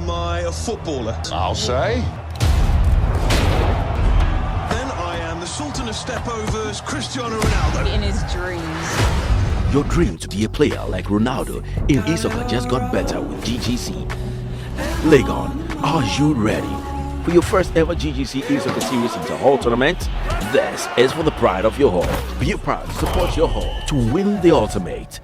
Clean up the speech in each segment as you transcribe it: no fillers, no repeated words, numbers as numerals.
am I a footballer? I'll say. Then I am the Sultan of Stepovers, Cristiano Ronaldo. In his dreams. Your dream to be a player like Ronaldo in eSoccer just got better with GGC. Legon, are you ready for your first ever GGC eSoccer Series Inter-Hall tournament? This is for the pride of your hall. Be proud to support your hall to win the ultimate.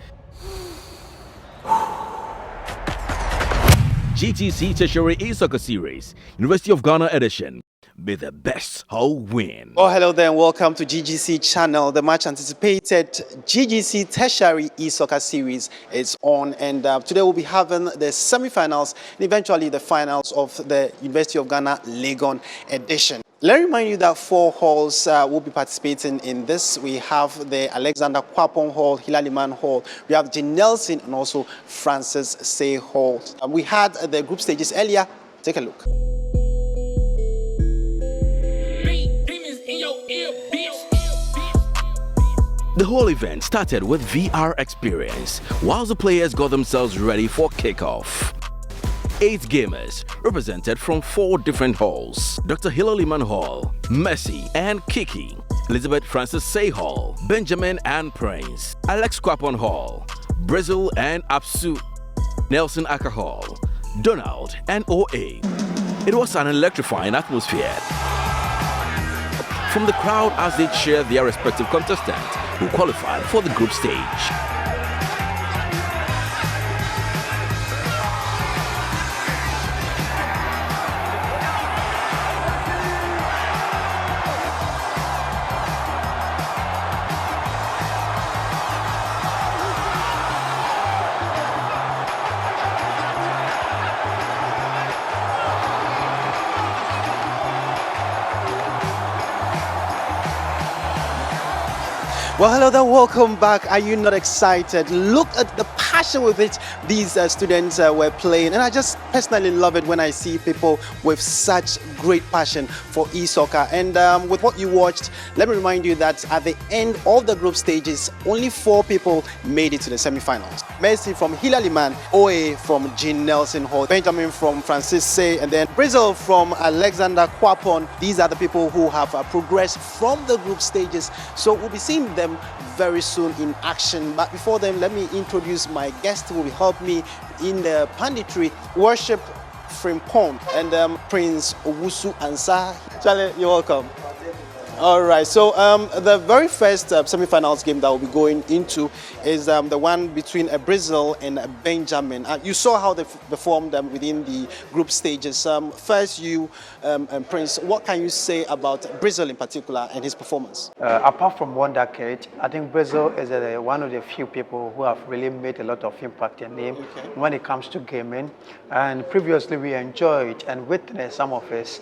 GGC Tertiary eSoccer Series, University of Ghana edition. May the best hall win. Oh, hello there and welcome to GGC channel. The much anticipated GGC Tertiary eSoccer series is on, and today we'll be having the semi-finals and eventually the finals of the University of Ghana Legon edition. Let me remind you that 4 halls will be participating in this. We have the Alexander Kwapong Hall, Hilla Liman Hall, we have Jane Nelson and also Francis Say Hall. We had the group stages earlier. Take a look. The whole event started with VR experience, whilst the players got themselves ready for kickoff. 8 gamers represented from 4 different halls: Dr. Hilla Liman Hall, Messi and KiKI, Elizabeth Francis Say Hall, Benjamin and Prince, Alex Kwapong Hall, Brizzle and Apsu, Nelson Aka Hall, Donald and OA. It was an electrifying atmosphere from the crowd as they cheered their respective contestants who qualified for the group stage. Well, hello there, welcome back. Are you not excited? Look at the passion with which these students were playing, and I just personally love it when I see people with such great passion for eSoccer. And with what you watched, let me remind you that at the end of the group stages, only 4 people made it to the semi-finals. Messi from Hilla Liman, OA from Jane Nelson Hall, Benjamin from Francis Say, and then Brizzle from Alexander Kwapong. These are the people who have progressed from the group stages, so we'll be seeing them very soon in action. But before then, let me introduce my guest who will help me in the panditry. Worship Frimpong and Prince Owusu Ansah. Charlie, you're welcome. All right, so the very first semi-finals game that we'll be going into is the one between Brizzle and Benjamin. You saw how they performed within the group stages. First, you, Prince, what can you say about Brizzle in particular and his performance? Apart from one decade, I think Brizzle is one of the few people who have really made a lot of impact in him when it comes to gaming. And previously, we enjoyed and witnessed some of his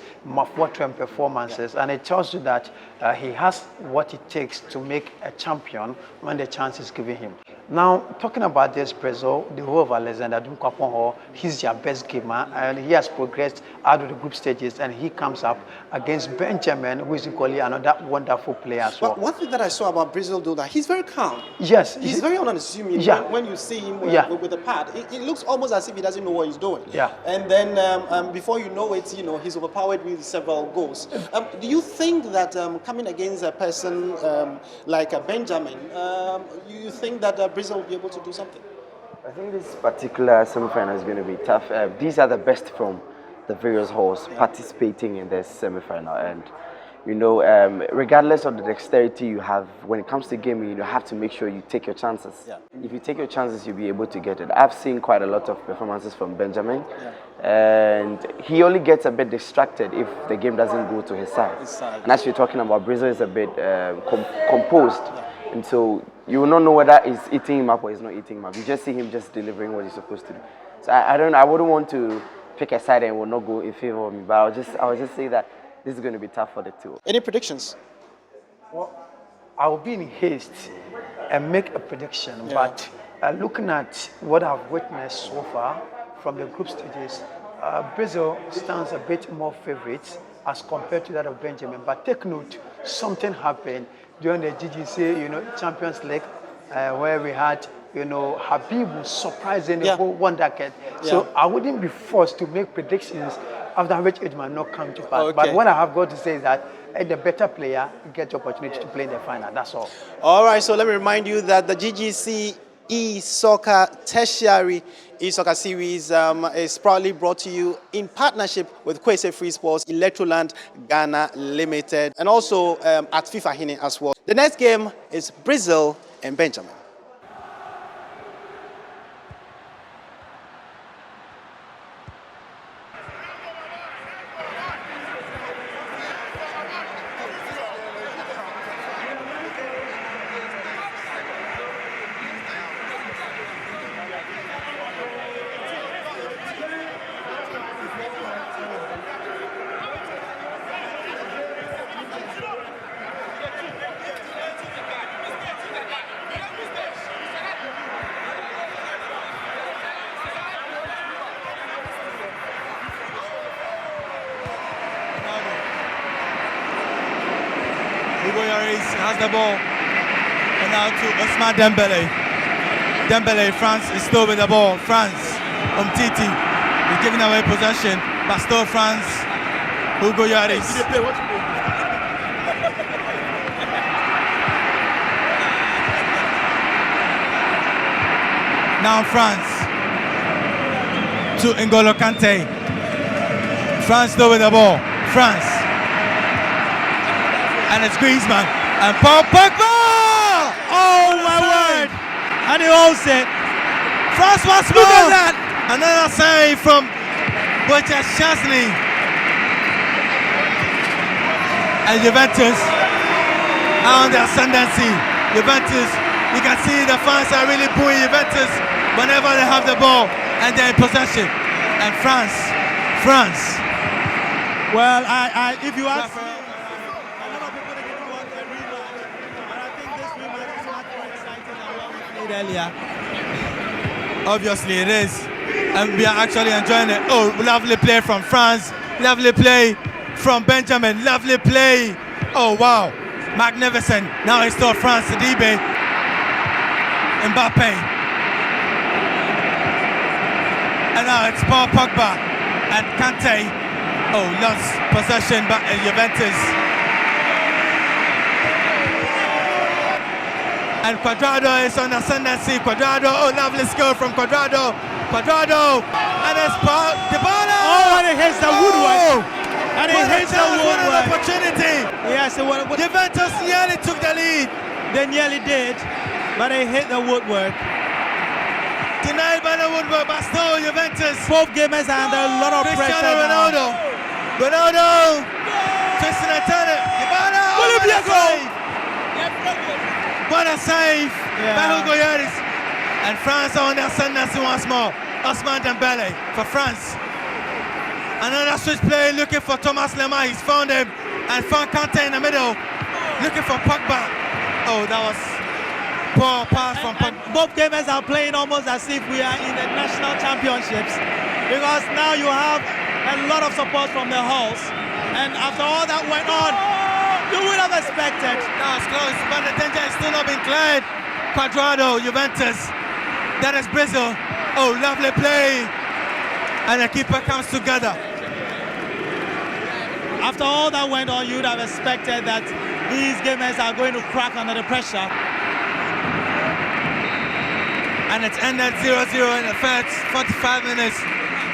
forthcoming performances, and it tells you that he has what it takes to make a champion when the chance is given him. Now, talking about this Brizzle, the whole of Alexander Kwapong, he's their best gamer, and he has progressed out of the group stages, and he comes up against Benjamin, who is equally another wonderful player as well. One thing that I saw about Brizzle, though, that he's very calm. Yes. He's very unassuming. Yeah. When you see him with the pad, it looks almost as if he doesn't know what he's doing. Yeah. And then before you know it, he's overpowered with several goals. Do you think that coming against a person like Benjamin, you think that Brizzle will be able to do something? I think this particular semi-final is going to be tough. These are the best from the various halls participating in this semi-final, and regardless of the dexterity you have when it comes to gaming, you have to make sure you take your chances. Yeah. If you take your chances, you'll be able to get it. I've seen quite a lot of performances from Benjamin, and he only gets a bit distracted if the game doesn't go to his side. And as you're talking about, Brizzle is a bit composed, and so you will not know whether he's eating him up or he's not eating him up. You just see him just delivering what he's supposed to do. So I wouldn't want to pick a side and it will not go in favor of me, but I'll just say that this is going to be tough for the two. Any predictions? Well, I will be in haste and make a prediction, but looking at what I've witnessed so far from the group stages, Brizzle stands a bit more favorite as compared to that of Benjamin. But take note, something happened during the GGC, Champions League, where we had you know, Habib was surprising the whole wonderkid. Yeah. So I wouldn't be forced to make predictions after which it might not come to pass. Okay. But what I have got to say is that the better player gets the opportunity to play in the final. That's all. All right, so let me remind you that the GGC eSoccer Tertiary eSoccer series is proudly brought to you in partnership with Kwese Free Sports, Electroland Ghana Limited, and also at FIFA19 as well. The next game is Brizzle and Benjamin. Has the ball, and now to Ousmane Dembele. Dembele, France is still with the ball. France, Umtiti is giving away possession, but still France. Hugo Lloris. Now France to N'Golo Kante. France still with the ball. France. And it's Griezmann and Paul Pogba! Oh my word! And he holds it. Francois, look at that! Another save from Wojciech Szczesny. And Juventus are on the ascendancy. Juventus, you can see the fans are really booing Juventus whenever they have the ball and they're in possession. And France. Well, if you ask me, earlier. Obviously it is, and we are actually enjoying it. Oh, lovely play from France, lovely play from Benjamin, lovely play. Oh wow, magnificent. Now it's still France, Sidibe, Mbappe, and now it's Paul Pogba and Kante. Oh, lost possession by Juventus. And Cuadrado is on ascendancy. Cuadrado, oh, lovely skill from Cuadrado. And it's Paul Dybala. Oh, and it hits the woodwork. And it hits the What an woodwork. opportunity. Yes, Juventus nearly took the lead. they nearly did, but they hit the woodwork. Denied by the woodwork, but still Juventus. Both gamers are under a lot of pressure Cristiano now. Ronaldo. Twisting and turning. Dybala. Will it be a goal? What a save by Yeah. Hugo Lloris. And France are on the ascendancy once more. Ousmane Dembele for France. Another switch play looking for Thomas Liman. He's found him and found Kante in the middle. Looking for Pogba. Oh, that was poor pass from Pogba. And both gamers are playing almost as if we are in the national championships, because now you have a lot of support from the halls, and after all that went on, you would have expected. That was close, but the danger is still not been cleared. Cuadrado, Juventus. That is Brizzle. Oh, lovely play. And the keeper comes together. After all that went on, you would have expected that these gamers are going to crack under the pressure. And it's ended 0-0 in the first 45 minutes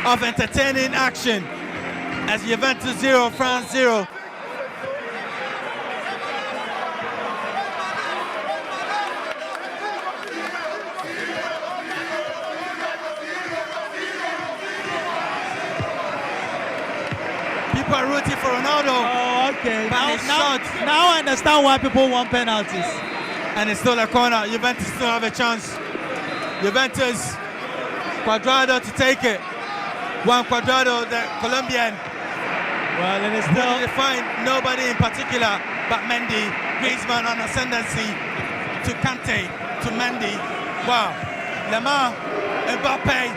of entertaining action. As Juventus 0, France 0. People are rooting for Ronaldo. Oh, okay. But he's shot. Now I understand why people want penalties. And it's still a corner. Juventus still have a chance. Juventus, Cuadrado to take it. Juan Cuadrado, the Colombian. Well, it is Still still. they find nobody in particular but Mendy. Griezmann on ascendancy to Kante, to Mendy. Wow. Liman, Mbappe.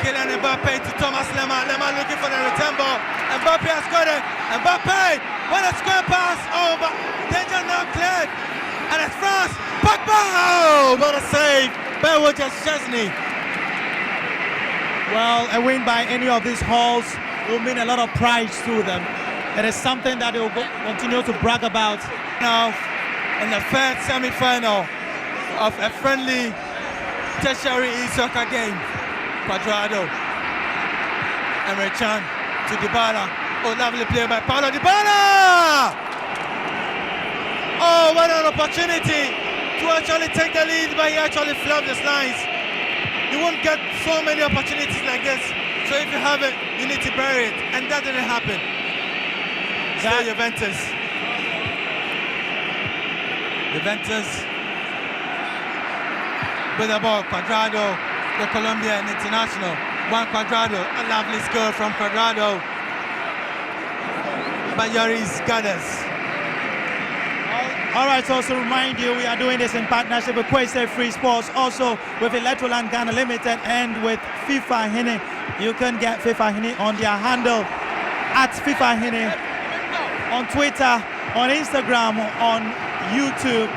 Kylian Mbappe to Thomas Liman. Liman looking for the return ball. Mbappe has got it. Mbappe, what a square pass. Oh, but danger now cleared. And it's France. Pogba! Oh, what a save Bewo Chesney. Well, a win by any of these halls will mean a lot of pride to them. It is something that they will continue to brag about. Now, in the third semi-final of a friendly tertiary eSoccer game, Quadrado, Emre Can to Dybala. Oh, lovely play by Paulo Dybala! Oh, what an opportunity to actually take the lead, but he actually flubbed his lines. You won't get so many opportunities like this, so if you have it, you need to bury it, and that didn't happen. Still Juventus with the ball. Quadrado, the Colombian international. Juan Quadrado, a lovely score from Quadrado. But Yuri's Gunners. All right, so to remind you, we are doing this in partnership with Kwese Free Sports, also with Electroland Ghana Limited and with FIFA Hine. You can get FIFA Hine on their handle at FIFA Hine on Twitter, on Instagram, on YouTube,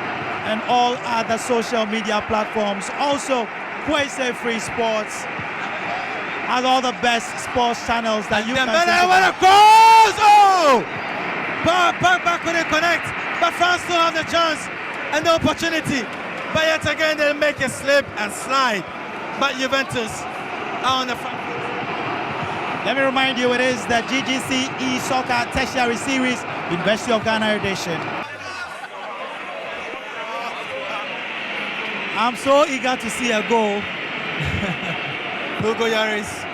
and all other social media platforms. Also, Kwese Free Sports has all the best sports channels that you can see. Oh! Back couldn't connect, but France still have the chance and the opportunity. But yet again, they make a slip and slide. But Juventus are on the front. Let me remind you, it is the GGC eSoccer Tertiary Series, University of Ghana edition. I'm so eager to see a goal. Hugo Lloris.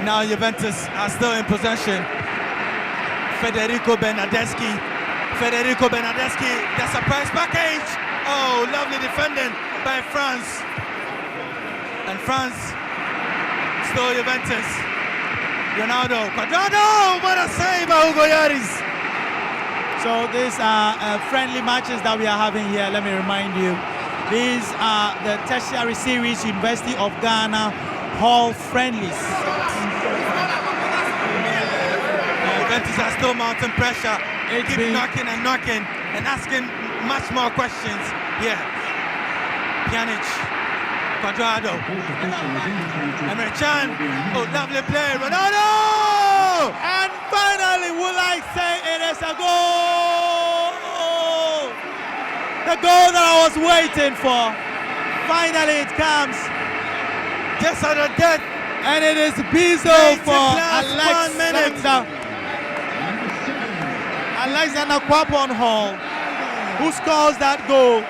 Now Juventus are still in possession. Federico Bernardeschi, the surprise package. Oh, lovely defending by France. And France, still Juventus. Ronaldo, Quadrado, what a save by Hugo Lloris. So these are friendly matches that we are having here. Let me remind you, these are the Tertiary Series University of Ghana Hall friendlies. Juventus are still mounting pressure. They keep knocking and asking much more questions. Yeah. Pjanic, Quadrado, Emre Can. Oh, lovely play, Ronaldo! And finally, will I say it is a goal? The goal that I was waiting for. Finally, it comes. Just at the death. And it is Brizzle for Alexander Kwapong Hall, who scores that goal.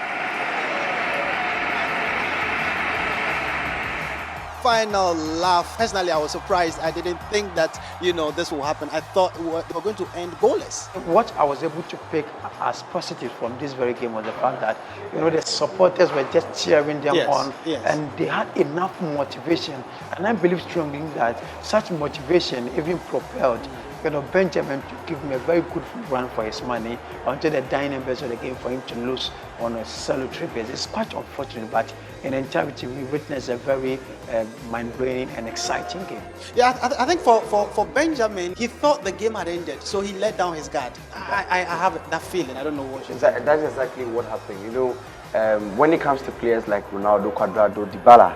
Final laugh. Personally, I was surprised. I didn't think that, this will happen. I thought we were going to end goalless. What I was able to pick as positive from this very game was the fact that, the supporters were just cheering them on, and they had enough motivation. And I believe strongly that such motivation even propelled Benjamin to give him a very good run for his money until the dying embers of the game for him to lose on a solitary basis. It's quite unfortunate, but in entirety, we witnessed a very mind-blowing and exciting game. Yeah, I think for Benjamin, he thought the game had ended, so he let down his guard. I have that feeling. I don't know what. That's exactly what happened. When it comes to players like Ronaldo, Quadrado, Dybala,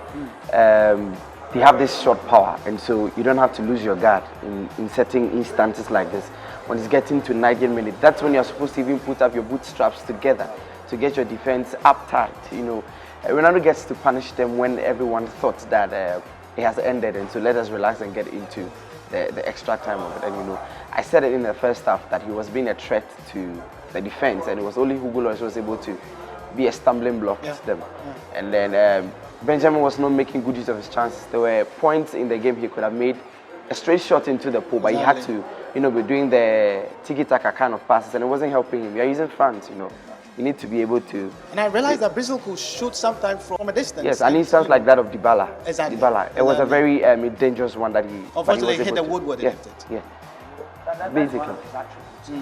they have this short power, and so you don't have to lose your guard in certain instances like this. When it's getting to 90 minutes, that's when you're supposed to even put up your bootstraps together to get your defense up tight. Ronaldo gets to punish them when everyone thought that it has ended, and so let us relax and get into the extra time of it. And I said it in the first half that he was being a threat to the defense, and it was only Hugo Lloris who was able to be a stumbling block to them. And then Benjamin was not making good use of his chances. There were points in the game he could have made a straight shot into the pool, but he had to, be doing the tiki-taka kind of passes, and it wasn't helping him. You're using France, You need to be able to. And I realized that Brizzle could shoot sometimes from a distance. Yes, and it sounds like that of Dybala. Exactly. Dybala. It was a very dangerous one that he. Unfortunately, hit the woodwork. Yeah. Basically.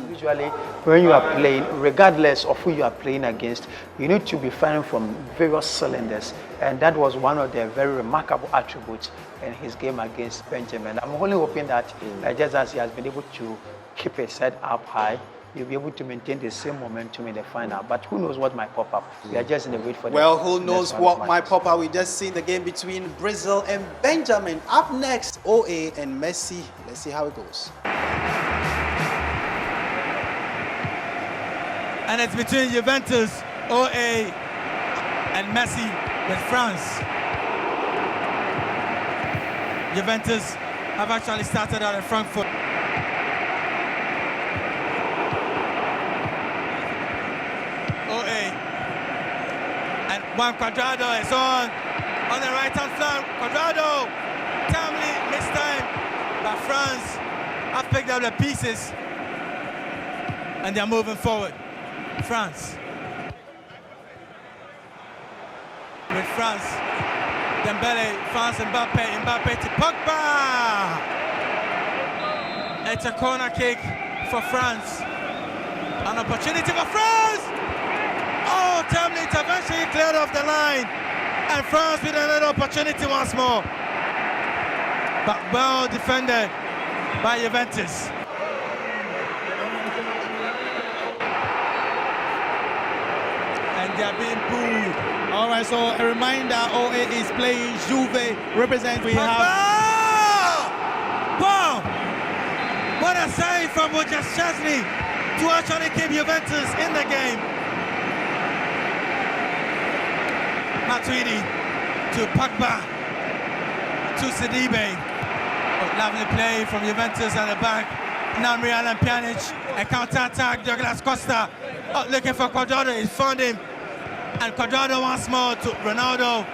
Usually, when you are playing, regardless of who you are playing against, you need to be firing from various cylinders, and that was one of the very remarkable attributes in his game against Benjamin. I'm only hoping that just as he has been able to keep his head up high, you'll be able to maintain the same momentum in the final. But who knows what might pop up? We are just in the wait for Well, the who knows what might pop up? We just seen the game between Brizzle and Benjamin. Up next, OA and Messi. Let's see how it goes. And it's between Juventus, OA, and Messi with France. Juventus have actually started out in Frankfurt. OA. And Juan Cuadrado is on the right-hand flank. Cuadrado, timely mistime, but France have picked up the pieces and they're moving forward. France. With France, Dembele, France, Mbappe to Pogba. It's a corner kick for France. An opportunity for France. Oh, timely intervention, he cleared off the line. And France with another opportunity once more. But well defended by Juventus. And they are being booed. All right, so a reminder, OA is playing Juve, represent. We have... Wow! What a save from Chesney to actually keep Juventus in the game. Matuidi to Pogba to Sidibe. Oh, lovely play from Juventus at the back. Namri Alan Pjanic, a counter-attack, Douglas Costa. Oh, looking for Cuadrado, he found him. And Cuadrado once more to Ronaldo.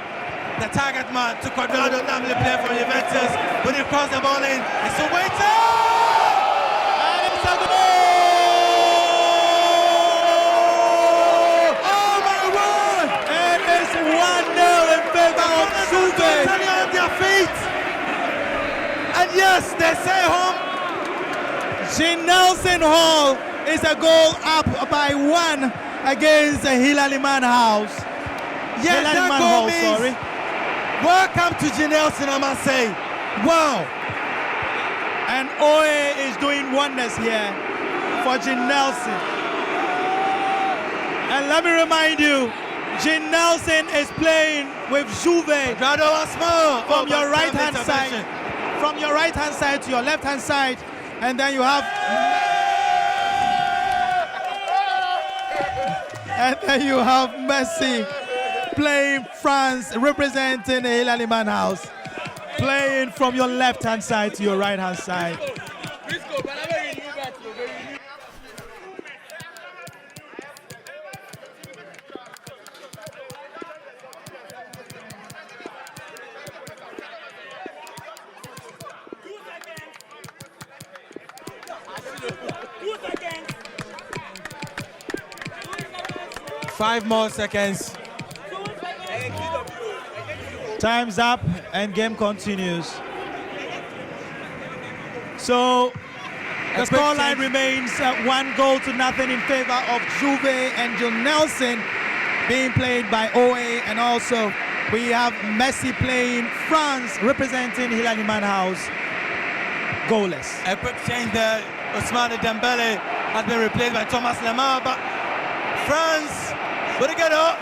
The target man to Cuadrado, lovely play from Juventus. When he crossed the ball in, it's a waiter! And it's a goal! Oh my word! And it's 1-0 in favor of Juve. On their feet. And yes, they say home. Nelson Hall is a goal up by 1 against the Hilla Liman house. Yes, Hilla that Liman goal Hall, means sorry. welcome to Nelson, I must say. Wow. And OA is doing wonders here for Nelson. And let me remind you, Nelson is playing with Juve from your right-hand side. From your right-hand side to your left-hand side. And then you have... And then you have Messi playing France, representing the Hilla Liman house. Playing from your left-hand side to your right-hand side. Five more seconds. Time's up and game continues. So the scoreline remains 1-0 in favor of Juve and Nelson being played by OA, and also we have Messi playing France representing Hilla Liman house. Goalless. A quick change there. Ousmane Dembele has been replaced by Thomas Lemar, but France will they get up?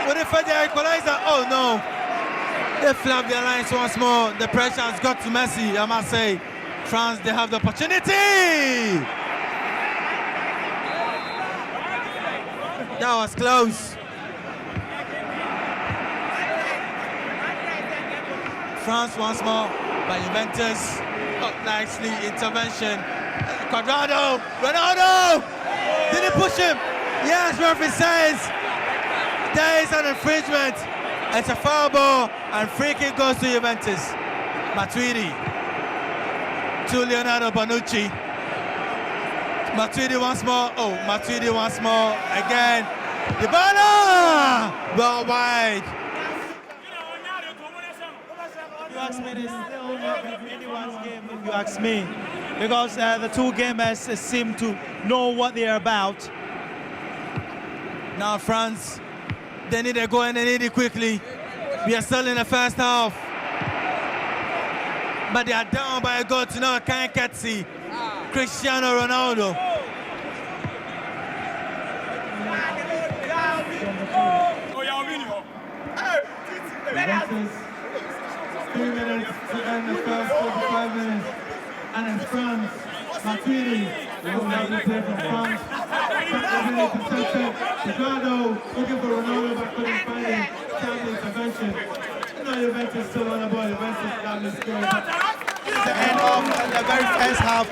Will they find the equalizer? Oh no. They flap their lines once more. The pressure has got to Messi, I must say. France, they have the opportunity. That was close. France once more by Juventus. Oh, nicely intervention. Cuadrado, Ronaldo! Did he push him? Yes, referee says there is an infringement. It's a foul ball, and free kick goes to Juventus. Matuidi to Leonardo Bonucci. Matuidi once more. Oh, Matuidi once more. Again. Dybala! Well wide. You ask me, this still anyone's game if you ask me. Because the two gamers seem to know what they're about. Now France, they need to go and they need it quickly. We are still in the first half. But they are down by a goal to now KiKI, Cristiano Ronaldo. Juventus, 3 minutes to end the first 45 minutes. And it's France, Martini, the lovely player from France. Back really contested. Ricardo looking for Ronaldo but couldn't find him. Time intervention. You know Juventus still on the ball. Juventus down the score. It's the end of the very first half.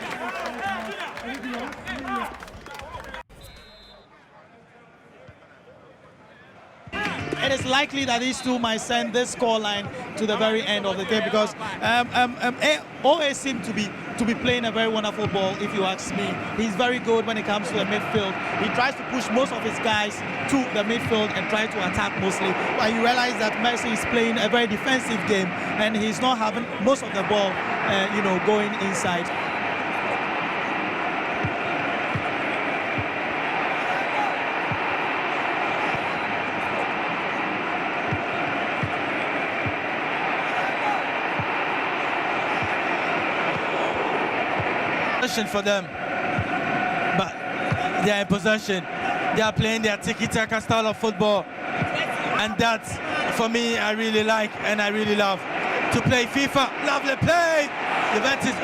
It is likely that these two might send this scoreline to the very end of the game because OA seem to be playing a very wonderful ball, if you ask me. He's very good when it comes to the midfield. He tries to push most of his guys to the midfield and try to attack mostly. But you realize that Messi is playing a very defensive game and he's not having most of the ball, going inside. For them, but they are in possession. They are playing their tiki-taka style of football, and that, for me, I really like and I really love to play FIFA. Lovely play. Juventus.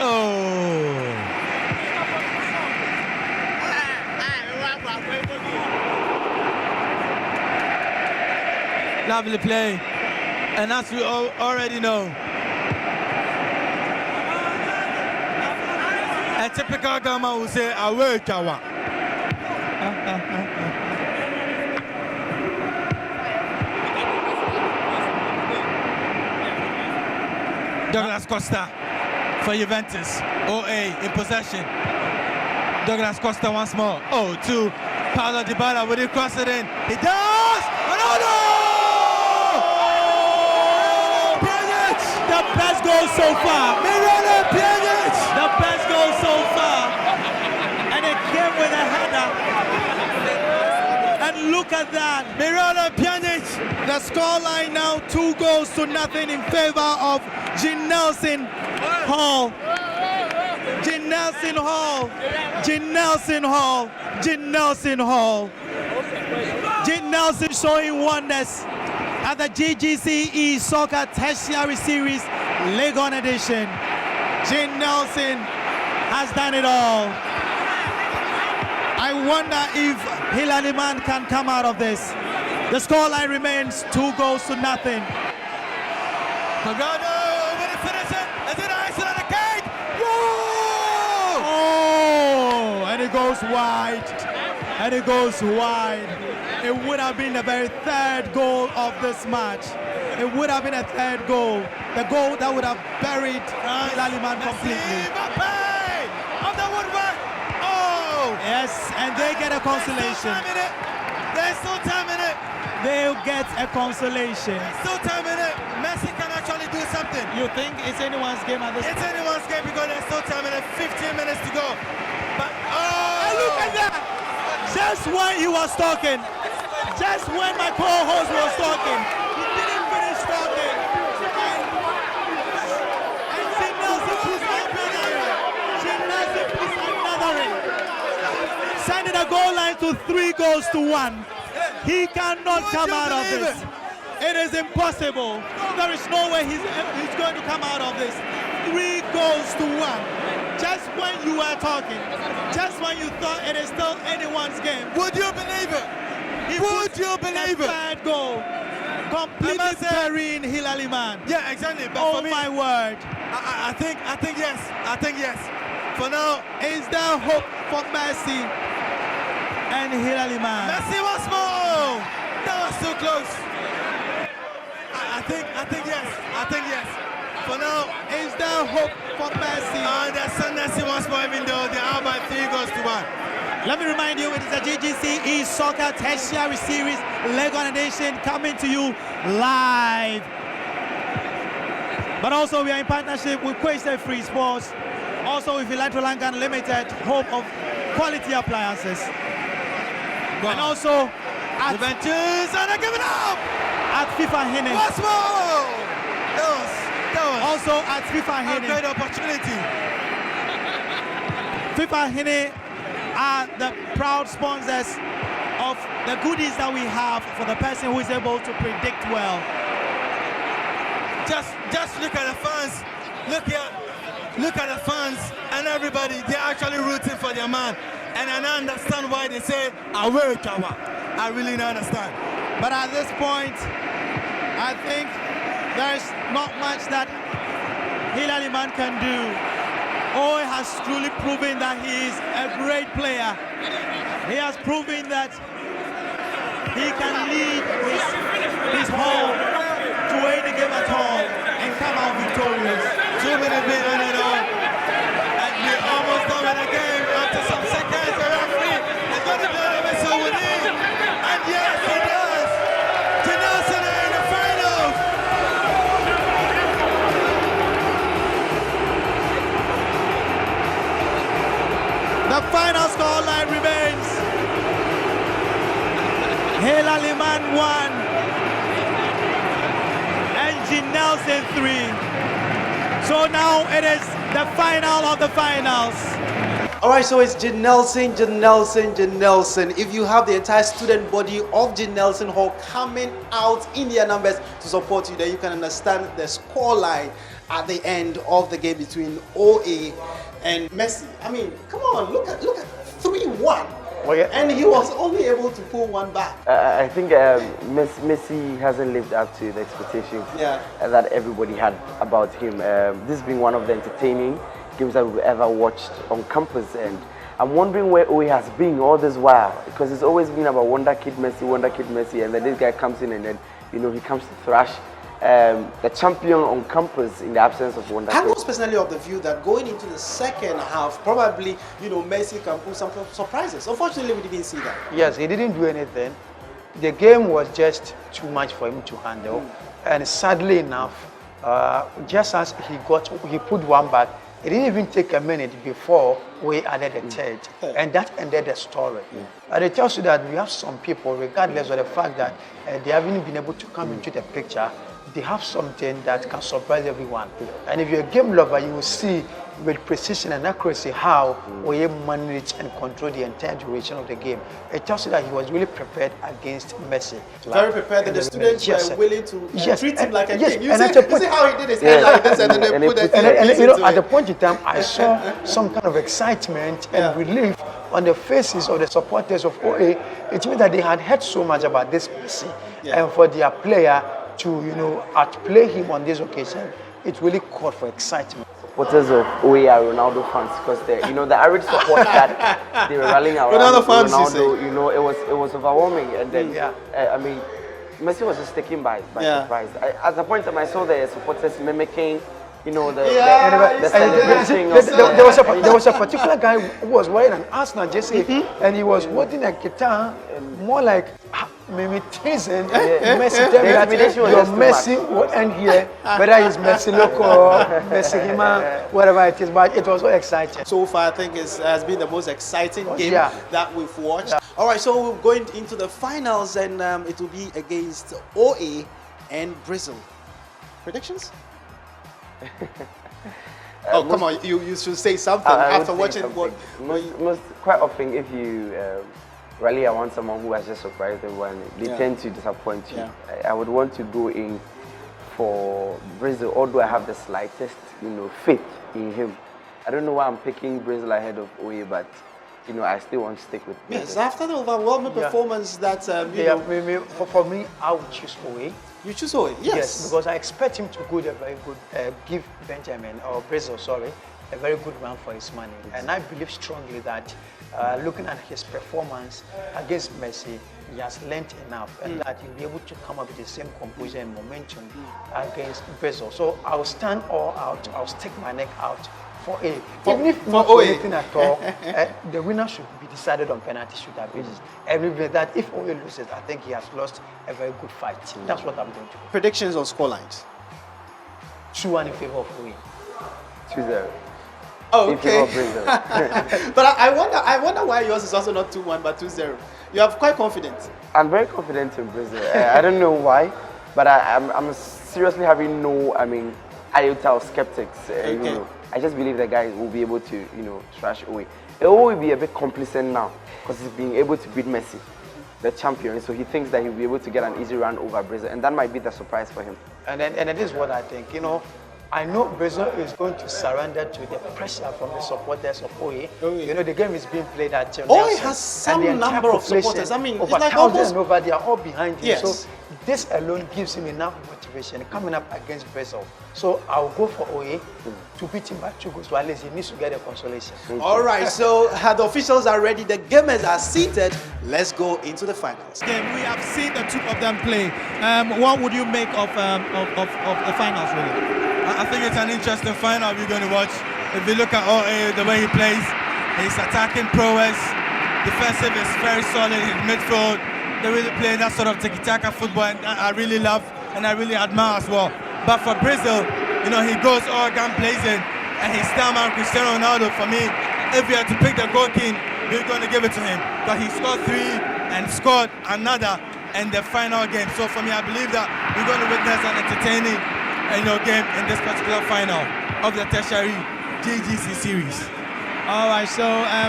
Lovely play, and as we already know. A typical Gama will say, away, Kawa. Douglas Costa for Juventus. OA in possession. Douglas Costa once more. 2. Paulo Dybala, will he cross it in? He does! Ronaldo! The best goal so far. The best goal so far. And it came with a header. And look at that. Miranda Pjanic. The scoreline now 2-0 in favor of Gene Nelson Hall. Gene Nelson Hall. Gene Nelson Hall. Gene Nelson Hall. Gene Nelson showing wonders at the GGC eSoccer Tertiary Series Legon Edition. Gene Nelson has done it all. I wonder if Hilla Liman can come out of this. The scoreline remains 2-0. Quadrado, will he finish it? Is it icing on the cake? Whoa! Oh, and it goes wide. And it goes wide. It would have been the very third goal of this match. It would have been a third goal. The goal that would have buried Hilla Liman completely. Of the woodwork. Oh! Yes, and they get a consolation. There's still time in it. They'll get a consolation. There's still time in it. Messi can actually do something. You think it's anyone's game at this point? It's anyone's game because there's still time in it. 15 minutes to go. But and look at that! Just when he was talking, just when my co-host was talking, he didn't finish talking. And Gene Nelson puts another in. Gene Nelson puts another in. Sending the goal line to 3-1. He cannot come out of this. It is impossible. There is no way he's going to come out of this. 3-1. Just when you were talking, just when you thought it is still anyone's game. Would you believe it? Would you believe it? Third goal. Completely burying Hilla Liman. Yeah, exactly. But oh for me, my word. I think yes. I think yes. For now, is there hope for Messi and Hilla Liman? Messi once more. That was too close. I think yes. I think yes. For now, is there hope for Messi? There's Messi once more, even though they are by 3-1. Let me remind you, it is a GGC eSoccer Tertiary Series Legon Edition coming to you live. But also we are in partnership with Kwese Free Sports, also with Electro Lankan Limited, home of quality appliances. And also at Juventus, and I give it up! At FIFA Hine. Once more! That was also at FIFA Hine. A great opportunity. FIFA Hine are the proud sponsors of the goodies that we have for the person who is able to predict well. just look at the fans. Look at the fans and everybody. They're actually rooting for their man. And I don't understand why they say away Kawa. I really don't understand. But at this point, I think there's not much that Hilla Liman can do. Owe has truly proven that he is a great player. He has proven that he can lead his home to win the game at home and come out victorious. 2 minutes behind it all. And we're almost done with the game. After some seconds, the referee is going to blow the whistle with him. And yes, he does. Janelson are in the finals. The final scoreline remains Hilla Liman 1 and Janelson 3. So now it is the final of the finals. All right, so it's Janelson. If you have the entire student body of Janelson Hall coming out in their numbers to support you, then you can understand the scoreline at the end of the game between OA and Messi. I mean, come on, look at 3-1. Well, yeah. And he was only able to pull one back. I think Messi hasn't lived up to the expectations that everybody had about him. This has been one of the entertaining games that we've ever watched on campus, and I'm wondering where OE has been all this while, because it's always been about Wonder Kid Messi, and then this guy comes in and then, you know, he comes to thrash the champion on campus in the absence of Wonder Kid. I was personally of the view that going into the second half, probably, you know, Messi can pull some surprises. Unfortunately, we didn't see that. Yes, he didn't do anything. The game was just too much for him to handle, and sadly enough, just as he put one back, it didn't even take a minute before we added a third, and that ended the story. And it tells you that we have some people, regardless of the fact that they haven't been able to come into the picture, they have something that can surprise everyone. And if you're a game lover, you will see with precision and accuracy how we manage and control the entire duration of the game. It tells you that he was really prepared against Messi. Very prepared, that the students were willing to treat him like a king. You and see how he did his head like this, and then they put and you know, at the point in time, I saw some kind of excitement and relief on the faces of the supporters of OA. It means that they had heard so much about this Messi, and for their player to, you know, outplay him on this occasion, it really called for excitement. Supporters of OA are Ronaldo fans, because you know, the average support that they were rallying around Ronaldo, you know, it was overwhelming. And then I mean, Messi was just taken by surprise. At the point that I saw the supporters mimicking, you know, the celebration. There was a particular guy who was wearing an Arsenal jersey, and he was holding a guitar, more like mimicking Messi. Your Messi will end here, whether he's Messi Loco, Messi Hima, whatever it is. But it was so exciting. So far, I think it has been the most exciting game that we've watched. All right, so we're going into the finals, and it will be against OA and Brizzle. Predictions? Come on, you should say something after watching what. Quite often, if you rally around someone who has just surprised everyone, they tend to disappoint you. I would want to go in for Brizzle, although I have the slightest, you know, faith in him. I don't know why I'm picking Brizzle ahead of OA, but you know, I still want to stick with Brizzle. Yes, after the overwhelming performance that for me, I would choose OA. You choose OA? Yes, because I expect him to give Benjamin, or Brizzle, sorry, a very good run for his money. And I believe strongly that looking at his performance against Messi, he has learnt enough, and that he'll be able to come up with the same composure and momentum against Brizzle. So I'll stand all out, I'll stick my neck out for A. Even if not for anything at all, the winner should be decided on penalty shootout basis. And with that, if OA loses, I think he has lost a very good fight. That's what I'm going to do. Predictions on scorelines? 2-1 in favor of OA. 2-0. Oh, okay. But I wonder why yours is also not 2-1 but 2-0. You are quite confident. I'm very confident in Brizzle. I don't know why, but I'm seriously having no, iota of skeptics. You know, I just believe the guy will be able to, you know, thrash away. It will be a bit complacent now because he's being able to beat Messi. the champion. So he thinks that he'll be able to get an easy run over Brizzle, and that might be the surprise for him. And it is what I think. You know, I know Brizzle is going to surrender to the pressure from the supporters of OA. You know, the game is being played at OA has some number of supporters. I mean, over it's like 1,000 almost... over, they are all behind him. Yes. So this alone gives him enough motivation coming up against Brizzle. So I'll go for OA to beat him by 2 goals. So at least he needs to get a consolation. All right, so the officials are ready. The gamers are seated. Let's go into the finals. Game, we have seen the two of them play. What would you make of the finals, really? I think it's an interesting final we're going to watch. If you look at OA, the way he plays, his attacking prowess, defensive is very solid in midfield. They really play that sort of tiki-taka football, and I really love and I really admire as well. But for Brizzle, you know, he goes all gun blazing, and he's down on Cristiano Ronaldo. For me, if you had to pick the goal king, we're going to give it to him. But he scored 3 and scored another in the final game. So for me, I believe that we're going to witness an entertaining game in this particular final of the Tertiary GGC series. All right, so the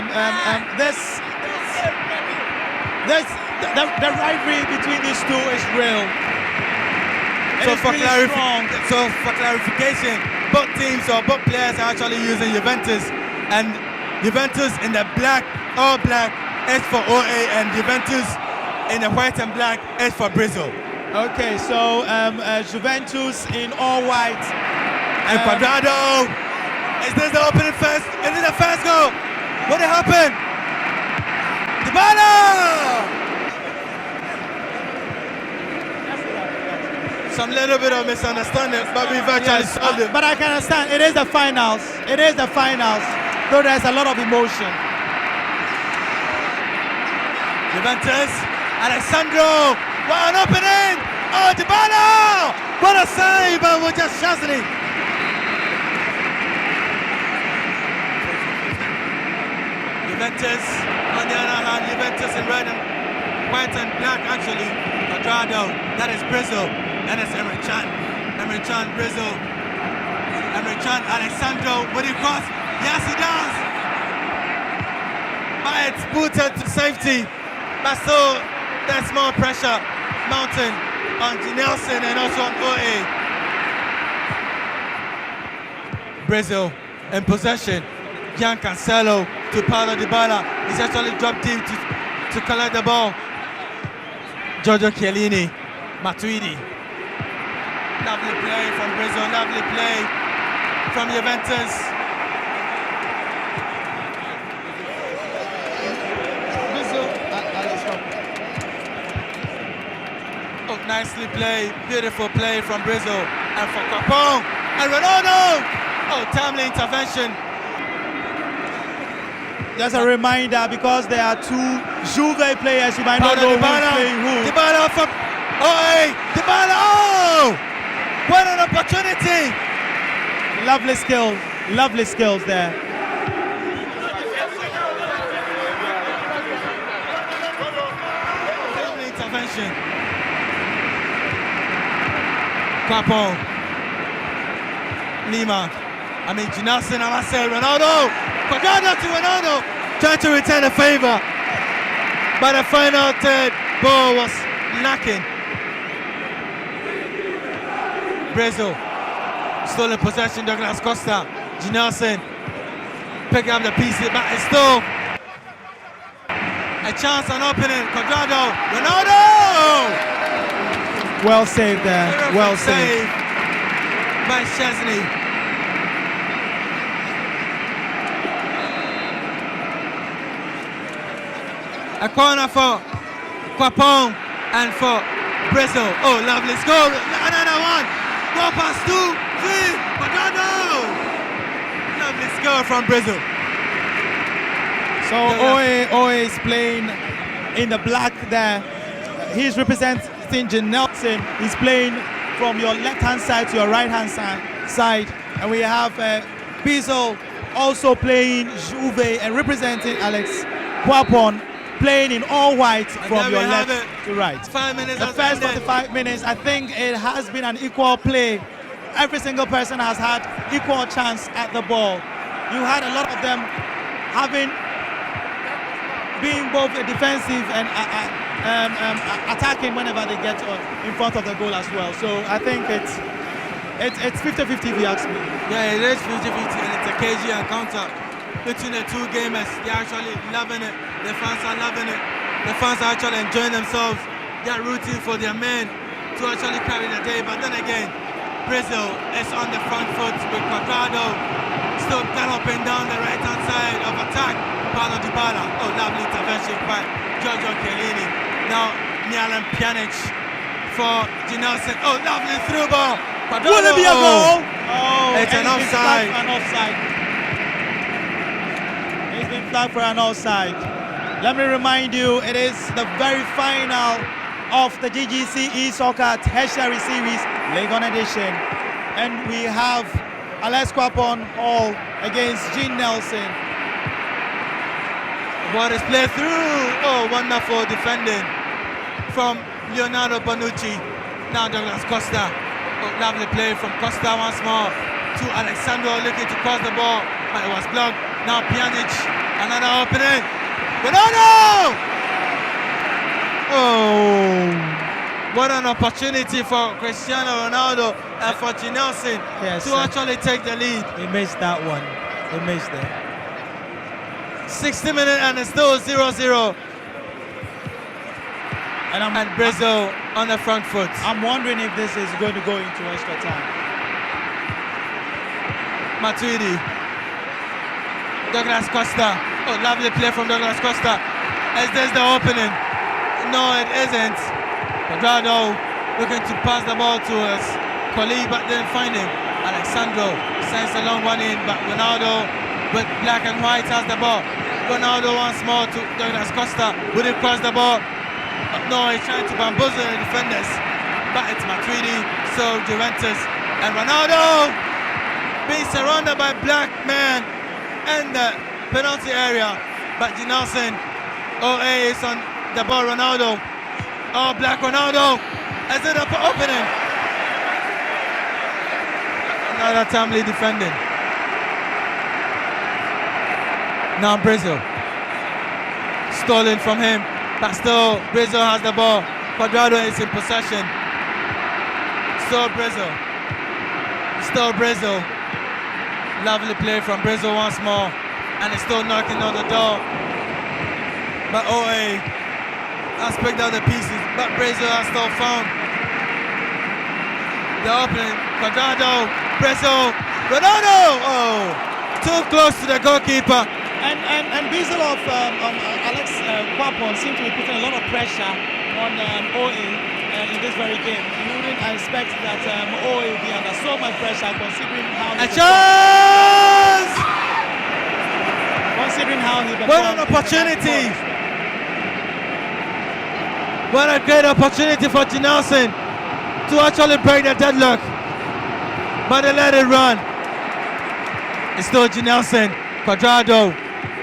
rivalry between these two is real. So for clarification, both teams or both players are actually using Juventus, and Juventus in the black, all black, is for OA, and Juventus in the white and black is for Brizzle. Okay, so Juventus in all white. And Quadrado, is this the opening first? Is this the first goal? What happened? Dybala! Some little bit of misunderstanding, but we've actually solved it. But I can understand, it is the finals. It is the finals, though there's a lot of emotion. Juventus, Alessandro, what an opening! Oh, Dybala! What a save, but we're just Chesney. Juventus, on the other hand, Juventus in red and white and black, actually. Quadrado, that is Brizzle, that is Emre Can, Brizzle, Emre Can, Alessandro, would he cross? Yes, he does! But it's booted to safety, but still, there's more pressure mounting on Nelson and also on OA. Brizzle in possession. Gian Cancelo to Paulo Dybala. He's actually dropped deep to collect the ball. Giorgio Chiellini, Matuidi. Lovely play from Brizzle, lovely play from Juventus. Oh, nicely played, beautiful play from Brizzle and for Kwapong and Ronaldo. Oh, timely intervention. Just a reminder, because there are 2 Juve players, you might not know who's playing who. Dybala from OA. Dybala, oh! What an opportunity! Lovely skills there. Timely intervention. Kwapong. Liman. Nelson, I must say, Ronaldo. Quadrado to Ronaldo, trying to return a favor, but the final third ball was lacking. Brizzle, still in possession, Douglas Costa, Nelson, picking up the pieces, but it's still a chance on opening. Quadrado, Ronaldo! Well saved there, well saved. By Chesney. A corner for Kwapong and for Brizzle. Oh, lovely score. Another one. Go past 2, 3. Quadrado. Lovely score from Brizzle. So OA is playing in the black there. He's representing Nelson. He's playing from your left-hand side to your right-hand side. And we have Brizzle also playing Juve and representing Alex Kwapong, playing in all white from your left to right. 5 minutes. The first 45 minutes, I think it has been an equal play. Every single person has had equal chance at the ball. You had a lot of them being both defensive and attacking whenever they get in front of the goal as well. So I think it's 50-50 if you ask me. Yeah, it is 50-50, and it's a KG encounter between the two gamers. They're actually loving it. The fans are loving it. The fans are actually enjoying themselves. They're rooting for their men to actually carry the day. But then again, Brizzle is on the front foot with Quadrado still galloping down the right-hand side of attack. Paulo Dybala. Oh, lovely intervention by Giorgio Chiellini. Now, Milan Pjanic for Ginelson. Oh, lovely through ball. Quadrado. Will it be a goal? Oh, it's an offside. It's been flagged for an offside. Let me remind you, it is the very final of the GGC eSoccer Tertiary Series League One Edition. And we have Alex Kwapong Hall against Gene Nelson. What is played through? Oh, wonderful defending from Leonardo Bonucci. Now Douglas Costa. Oh, lovely play from Costa once more to Alexandro looking to cross the ball, but it was blocked. Now Pjanic, another opening. Ronaldo! Oh, what an opportunity for Cristiano Ronaldo and for Ginelson to actually take the lead. He missed that one. He missed it. 60 minutes and it's still 0-0. And Brizzle on the front foot. I'm wondering if this is going to go into extra time. Matuidi. Douglas Costa. Oh, lovely play from Douglas Costa. Is this the opening? No, it isn't. Quadrado looking to pass the ball to his colleague, but didn't find him. Alexandro sends a long one in, but Ronaldo with black and white has the ball. Ronaldo once more to Douglas Costa. Would he cross the ball? No, he's trying to bamboozle the defenders. But it's Matuidi, so Juventus. And Ronaldo being surrounded by black men in the penalty area. But Ginelson, OA is on the ball. Ronaldo. Oh, black Ronaldo. Is it an opening? Another timely defending. Now Brizzle. Stolen from him. But still, Brizzle has the ball. Quadrado is in possession. Still Brizzle. Still Brizzle. Lovely play from Brizzle once more. And it's still knocking on the door. But OA has picked out the pieces. But Brizzle has still found the opening. Quadrado, Brizzle, Ronaldo! Oh, too close to the goalkeeper. And Brizzle of Alex Kwapong seem to be putting a lot of pressure on OA in this very game. You wouldn't expect that OA will be under so much pressure considering how a chance! Considering how he what an opportunity! What a great opportunity for Ginelson to actually break the deadlock. But they let it run. It's still Ginelson, Quadrado,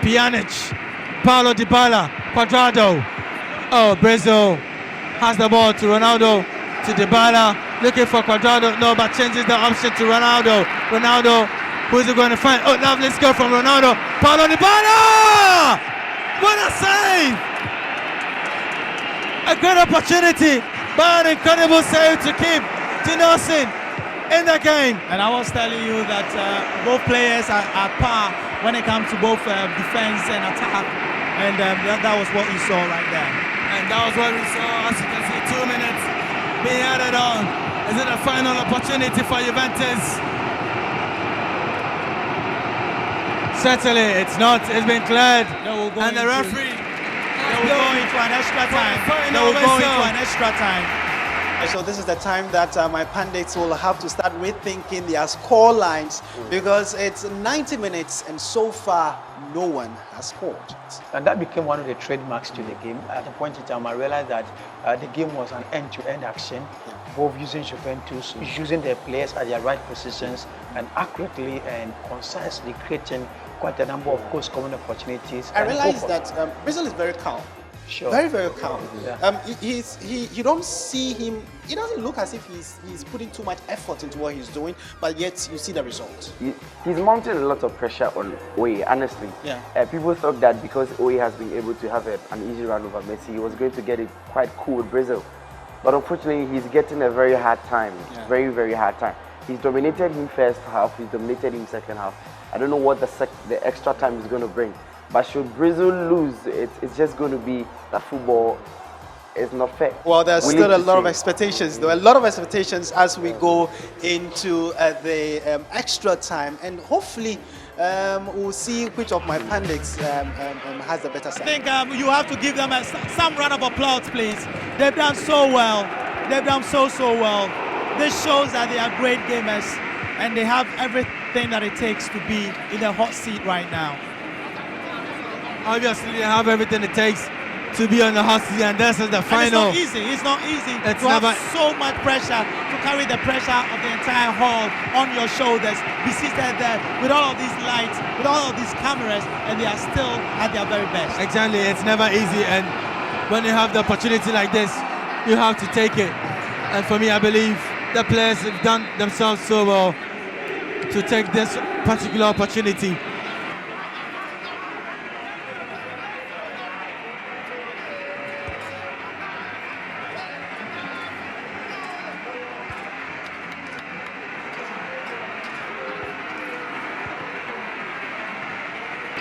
Pjanic, Paulo Dybala, Quadrado. Oh, Brizzle has the ball to Ronaldo, to Dybala, looking for Quadrado. No, but changes the option to Ronaldo. Ronaldo, who is he going to find? Oh, lovely score from Ronaldo. Paulo Dybala! What a save! A great opportunity, but an incredible save to keep Ginelson in the game. And I was telling you that both players are at par when it comes to both defense and attack, and that was what you saw right there. And that was what we saw. As you can see, 2 minutes being added on. Is it a final opportunity for Juventus? Certainly, it's not. It's been cleared, and the referee. They will go into an extra time. They will go into an extra time. So this is the time that my pundits will have to start rethinking their score lines because it's 90 minutes and so far no one has scored. And that became one of the trademarks to the game. At a point in time, I realized that the game was an end-to-end action, both using Juventus, using their players at their right positions and accurately and concisely creating quite a number of goal-scoring opportunities. I realized that Brizzle is very calm. Sure. Very, very calm. Yeah. You don't see him. It doesn't look as if he's putting too much effort into what he's doing, but yet you see the result. He's mounting a lot of pressure on Oye, honestly. Yeah. People thought that because Oye has been able to have an easy run over Messi, he was going to get it quite cool with Brizzle. But unfortunately, he's getting a very hard time. Yeah. Very, very hard time. He's dominated him first half, he's dominated him second half. I don't know what the extra time is going to bring. But should Brizzle lose, it's just going to be that football is not fair. Well, there's still a lot of expectations. There are a lot of expectations as we go into the extra time, and hopefully we'll see which of my pundits has the better side. I think you have to give them some round of applause, please. They've done so well. They've done so well. This shows that they are great gamers, and they have everything that it takes to be in the hot seat right now. Obviously, they have everything it takes to be on the hot seat, and this is the final. And it's not easy. It's not easy It's to never... have so much pressure, to carry the pressure of the entire hall on your shoulders, be seated there with all of these lights, with all of these cameras, and they are still at their very best. Exactly, it's never easy, and when you have the opportunity like this, you have to take it. And for me, I believe the players have done themselves so well to take this particular opportunity.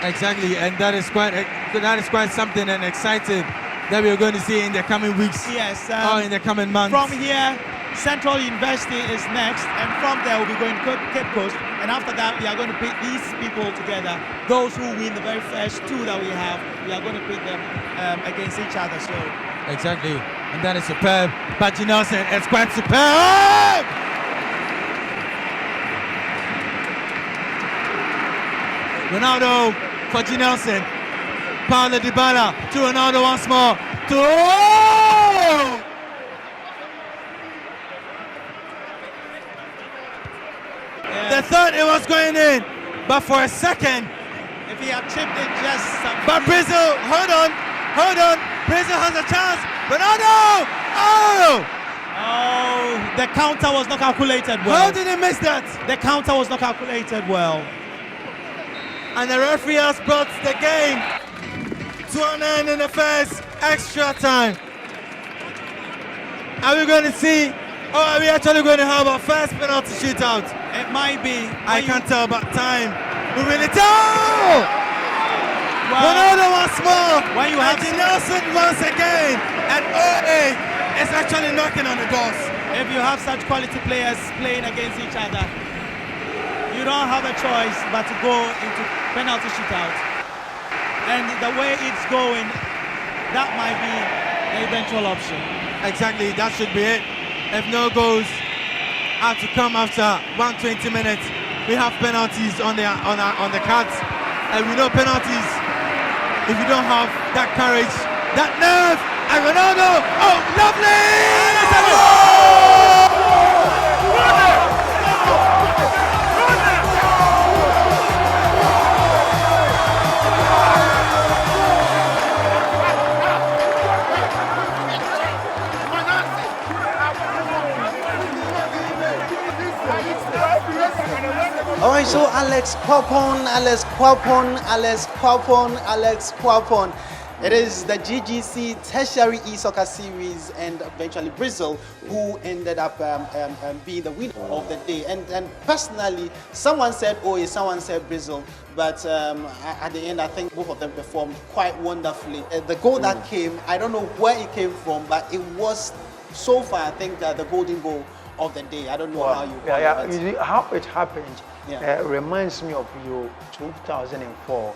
Exactly, and that is quite something and exciting that we're going to see in the coming weeks. Yes. Or in the coming months. From here, Central University is next, and from there we'll be going to Cape Coast, and after that we are going to pit these people together. Those who win the very first two that we have, we are going to pit them against each other. So exactly, and that is superb. But you know, it's quite superb. Ronaldo for G. Nelson. Paulo Dybala to Ronaldo once more. The third, it was going in, but for a second. If he had chipped it just some... But Brizzle, hold on. Brizzle has a chance. Ronaldo! Oh, the counter was not calculated well. How did he miss that? The counter was not calculated well. And the referee has brought the game to an end in the first extra time. Are we going to see, or are we actually going to have a first penalty shootout? It might be. I can't tell, but time. We really tell! Ronaldo once more. When you have Nelson once again. And OA is actually knocking on the doors. If you have such quality players playing against each other, you don't have a choice but to go into penalty shootout. And the way it's going, that might be the eventual option. Exactly, that should be it. If no goals are to come after 120 minutes, we have penalties on the cards. And we know penalties, if you don't have that courage, that nerve, and Ronaldo, oh, lovely! All right, so Alex Kwapong. It is the GGC Tertiary eSoccer series and eventually Brizzle who ended up being the winner of the day. And personally, someone said Oye, someone said Brizzle, but at the end, I think both of them performed quite wonderfully. The goal that came, I don't know where it came from, but it was so far, I think, the golden goal of the day. I don't know how you call it. How it happened Yeah. reminds me of Euro 2004,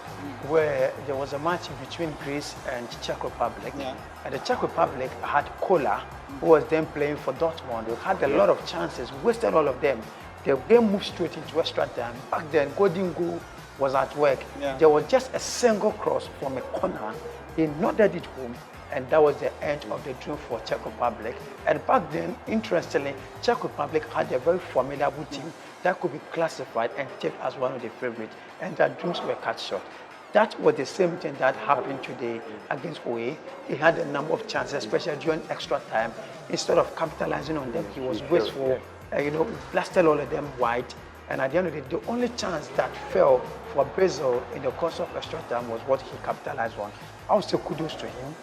where there was a match between Greece and Czech Republic. Yeah. And the Czech Republic had Kola, who was then playing for Dortmund. They had a lot of chances, wasted all of them. The game moved straight into extra time. Back then, golden goal was at work. Yeah. There was just a single cross from a corner. He nodded it home, and that was the end of the dream for Czech Republic. And back then, interestingly, Czech Republic had a very formidable team that could be classified and taken as one of the favorites, and their dreams were cut short. That was the same thing that happened today against OA. He had a number of chances, especially during extra time. Instead of capitalizing on them, he was wasteful. Blasted all of them wide. And at the end of the day, the only chance that fell for Brizzle in the course of extra time was what he capitalized on. I would say kudos to him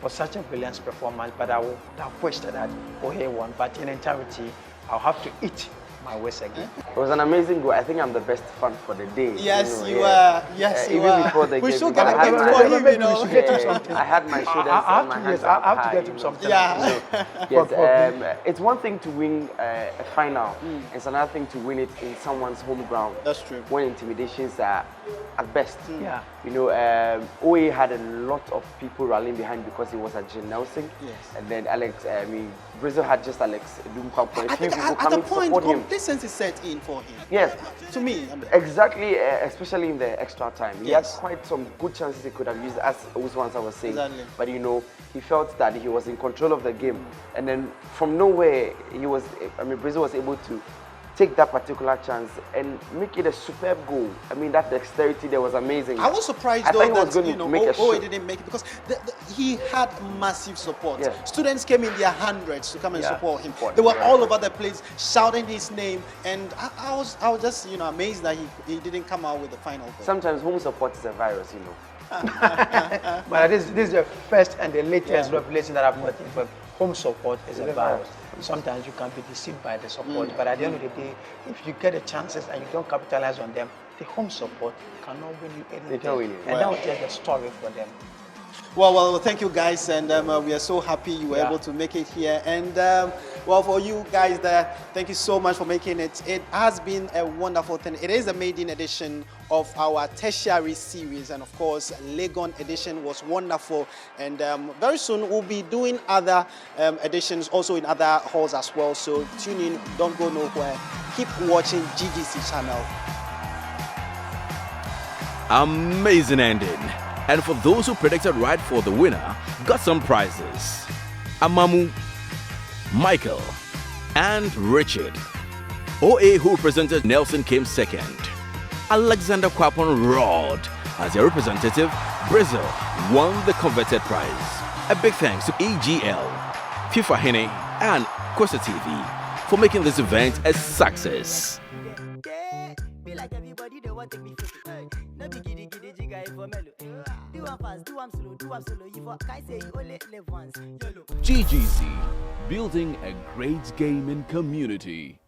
for such a brilliant performance, but I would have wished that OA won. But in entirety, I'll have to eat my words again. It was an amazing goal. I think I'm the best fan for the day. Yes, you are. Yes, you even are. before the we game. should get a gift for him, you know. I had my shoulders and my hands up I have to high, get him something. Yeah. Yes, it's one thing to win a final. It's another thing to win it in someone's home ground. That's true. When intimidations are at best. Yeah. OA had a lot of people rallying behind because he was at Jim Nelson. Yes. And then Brizzle had just Alex Kwapong. I think at the point, complacency set in for him. Yes. To me. Exactly, especially in the extra time. He Yes. had quite some good chances he could have used, as Usman was saying. Exactly. But he felt that he was in control of the game. And then from nowhere, Brizzle was able to take that particular chance and make it a superb goal. That dexterity there was amazing. I was surprised though that he didn't make it because he had massive support. Yeah. Students came in their hundreds to come and support him. Support, They were yeah. all over the place shouting his name, and I was just amazed that he didn't come out with the final goal. Sometimes home support is a virus, But this is the first and the latest revelation that I've gotten. But home support is a virus. Sometimes you can be deceived by the support, but at the end of the day, if you get the chances and you don't capitalize on them, the home support cannot win you anything. They can't win you. And that was just the story for them. Well, thank you guys, and we are so happy you were able to make it here. And for you guys there, thank you so much for making it. It has been a wonderful thing. It is a maiden edition of our Tertiary series, and of course, Legon edition was wonderful. And very soon we'll be doing other editions also in other halls as well. So tune in, don't go nowhere. Keep watching GGC channel. Amazing ending. And for those who predicted right for the winner, got some prizes. Amamu, Michael, and Richard. OA, who represented Nelson, came second. Alexander Kwapong roared as their representative. Brizzle won the coveted prize. A big thanks to EGL, FIFA19, and Kosa TV for making this event a success. Be like everybody, they want to take me photo. No be giddy jigga for mellow. Do one fast, do one slow. You for kai say you only live once. YOLO. GGC, building a great gaming community.